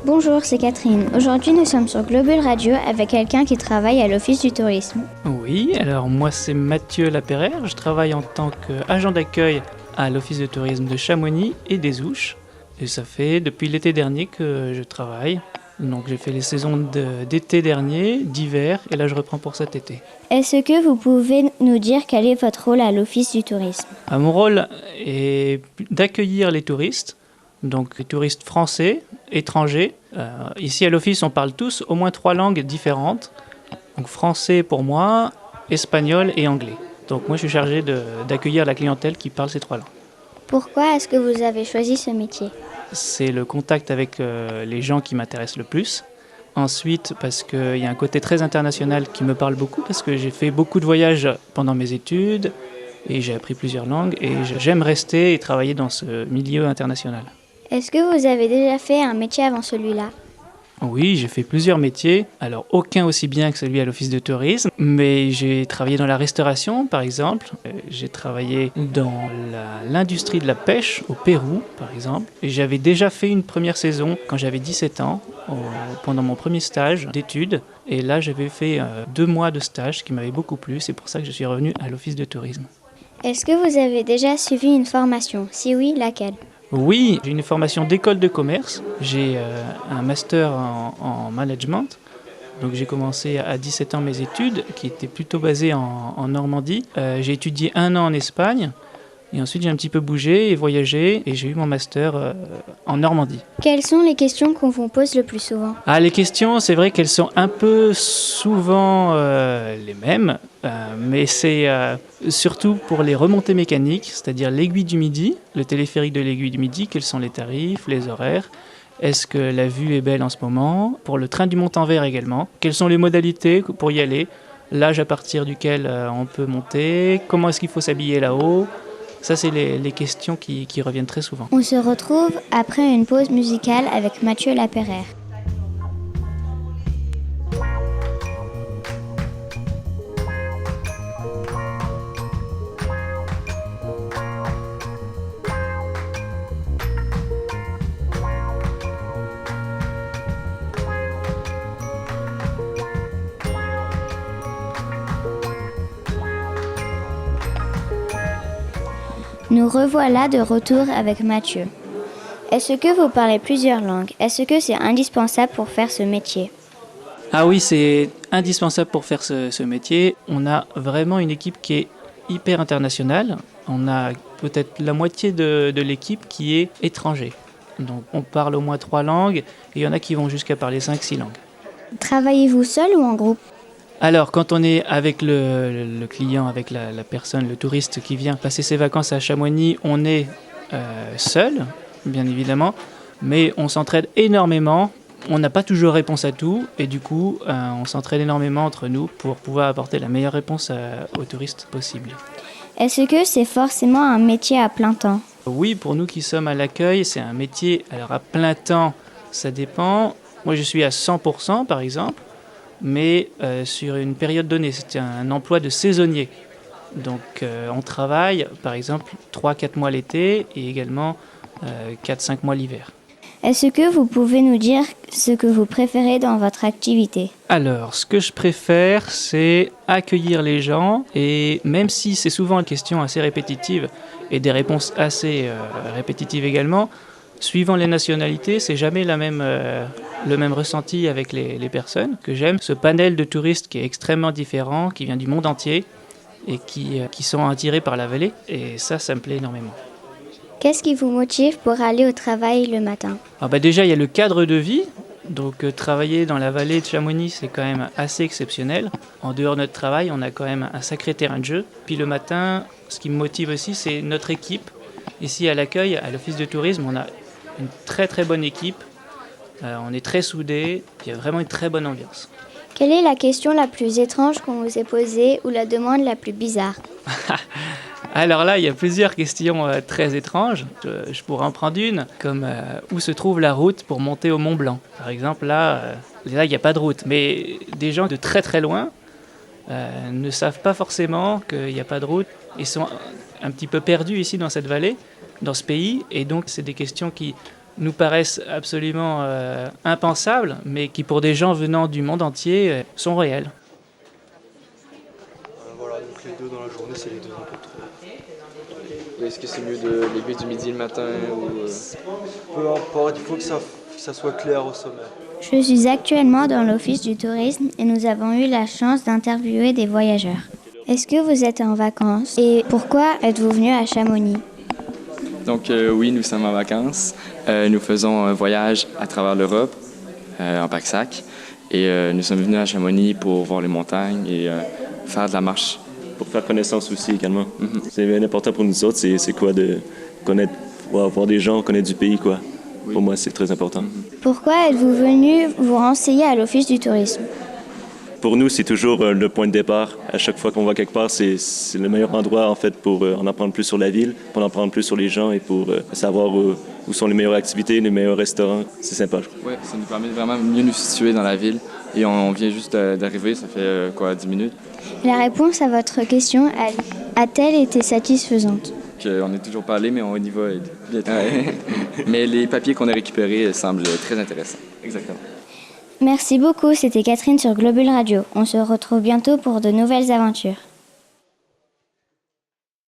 Bonjour, c'est Catherine. Aujourd'hui, nous sommes sur Globule Radio avec quelqu'un qui travaille à l'Office du tourisme. Oui, alors moi c'est Mathieu Laperrère, je travaille en tant qu'agent d'accueil à l'Office de tourisme de Chamonix et des Ouches. Et ça fait depuis l'été dernier que je travaille. Donc j'ai fait les saisons d'été dernier, d'hiver, et là je reprends pour cet été. Est-ce que vous pouvez nous dire quel est votre rôle à l'Office du tourisme? Mon rôle est d'accueillir les touristes, donc les touristes français, étrangers. Ici à l'Office on parle tous au moins 3 langues différentes. Donc français pour moi, espagnol et anglais. Donc moi je suis chargé d'accueillir la clientèle qui parle ces 3 langues. Pourquoi est-ce que vous avez choisi ce métier? C'est le contact avec les gens qui m'intéresse le plus. Ensuite, parce qu'il y a un côté très international qui me parle beaucoup, parce que j'ai fait beaucoup de voyages pendant mes études et j'ai appris plusieurs langues et j'aime rester et travailler dans ce milieu international. Est-ce que vous avez déjà fait un métier avant celui-là? Oui, j'ai fait plusieurs métiers, alors aucun aussi bien que celui à l'Office de tourisme, mais j'ai travaillé dans la restauration par exemple, j'ai travaillé dans l'industrie de la pêche au Pérou par exemple, et j'avais déjà fait une première saison quand j'avais 17 ans, pendant mon premier stage d'études, et là j'avais fait 2 mois de stage qui m'avait beaucoup plu, c'est pour ça que je suis revenu à l'Office de tourisme. Est-ce que vous avez déjà suivi une formation? Si oui, laquelle? Oui, j'ai une formation d'école de commerce, j'ai un master en management, donc j'ai commencé à 17 ans mes études qui étaient plutôt basées en Normandie. J'ai étudié 1 an en Espagne et ensuite j'ai un petit peu bougé et voyagé et j'ai eu mon master en Normandie. Quelles sont les questions qu'on vous pose le plus souvent? Les questions, c'est vrai qu'elles sont un peu souvent les mêmes, mais c'est surtout pour les remontées mécaniques, c'est-à-dire l'Aiguille du Midi, le téléphérique de l'Aiguille du Midi, quels sont les tarifs, les horaires, est-ce que la vue est belle en ce moment, pour le train du Mont-en-Vert également, quelles sont les modalités pour y aller, l'âge à partir duquel on peut monter, comment est-ce qu'il faut s'habiller là-haut. Ça, c'est les questions qui reviennent très souvent. On se retrouve après une pause musicale avec Mathieu Laperrère. Nous revoilà de retour avec Mathieu. Est-ce que vous parlez plusieurs langues? Est-ce que c'est indispensable pour faire ce métier? Oui, c'est indispensable pour faire ce métier. On a vraiment une équipe qui est hyper internationale. On a peut-être la moitié de l'équipe qui est étranger. Donc on parle au moins 3 langues et il y en a qui vont jusqu'à parler 5-6 langues. Travaillez-vous seul ou en groupe? Alors, quand on est avec le client, avec la personne, le touriste qui vient passer ses vacances à Chamonix, on est seul, bien évidemment, mais on s'entraide énormément. On n'a pas toujours réponse à tout, et du coup, on s'entraide énormément entre nous pour pouvoir apporter la meilleure réponse aux touristes possible. Est-ce que c'est forcément un métier à plein temps? Oui, pour nous qui sommes à l'accueil, c'est un métier, alors à plein temps, ça dépend. Moi, je suis à 100% par exemple. Mais sur une période donnée, c'était un emploi de saisonnier. Donc on travaille par exemple 3-4 mois l'été et également 4-5 mois l'hiver. Est-ce que vous pouvez nous dire ce que vous préférez dans votre activité? Alors, ce que je préfère, c'est accueillir les gens et même si c'est souvent une question assez répétitive et des réponses assez répétitives également, suivant les nationalités, c'est jamais le même ressenti avec les personnes que j'aime. Ce panel de touristes qui est extrêmement différent, qui vient du monde entier et qui sont attirés par la vallée. Et ça me plaît énormément. Qu'est-ce qui vous motive pour aller au travail le matin? Déjà, il y a le cadre de vie. Donc travailler dans la vallée de Chamonix, c'est quand même assez exceptionnel. En dehors de notre travail, on a quand même un sacré terrain de jeu. Puis le matin, ce qui me motive aussi, c'est notre équipe. Ici à l'accueil, à l'Office de tourisme, on a une très très bonne équipe, on est très soudés, il y a vraiment une très bonne ambiance. Quelle est la question la plus étrange qu'on vous ait posée ou la demande la plus bizarre? Alors là, il y a plusieurs questions très étranges. Je pourrais en prendre une, comme où se trouve la route pour monter au Mont Blanc. Par exemple, là, il n'y a pas de route, mais des gens de très très loin ne savent pas forcément qu'il n'y a pas de route. Ils sont un petit peu perdus ici dans cette vallée, dans ce pays, et donc c'est des questions qui nous paraissent absolument impensables, mais qui pour des gens venant du monde entier sont réels. Voilà, donc les 2 dans la journée, c'est les 2 importants. Est-ce que c'est mieux de lever du midi le matin ou Peu importe, il faut que ça soit clair au sommet. Je suis actuellement dans l'Office du tourisme et nous avons eu la chance d'interviewer des voyageurs. Est-ce que vous êtes en vacances et pourquoi êtes-vous venu à Chamonix? Donc oui, nous sommes en vacances. Nous faisons un voyage à travers l'Europe en pack-sac et nous sommes venus à Chamonix pour voir les montagnes et faire de la marche. Pour faire connaissance aussi également. C'est bien important pour nous autres, c'est quoi de connaître, voir des gens, connaître du pays, quoi. Oui. Pour moi, c'est très important. Pourquoi êtes-vous venu vous renseigner à l'Office du tourisme? Pour nous, c'est toujours le point de départ. À chaque fois qu'on va quelque part, c'est le meilleur endroit en fait pour en apprendre plus sur la ville, pour en apprendre plus sur les gens et pour savoir où sont les meilleures activités, les meilleurs restaurants. C'est sympa, je crois. Oui, ça nous permet de vraiment mieux nous situer dans la ville. Et on vient juste d'arriver, ça fait 10 minutes. La réponse à votre question a-t-elle été satisfaisante? On n'est toujours pas allé, mais on y va bientôt. Mais les papiers qu'on a récupérés semblent très intéressants. Exactement. Merci beaucoup, c'était Catherine sur Globule Radio. On se retrouve bientôt pour de nouvelles aventures.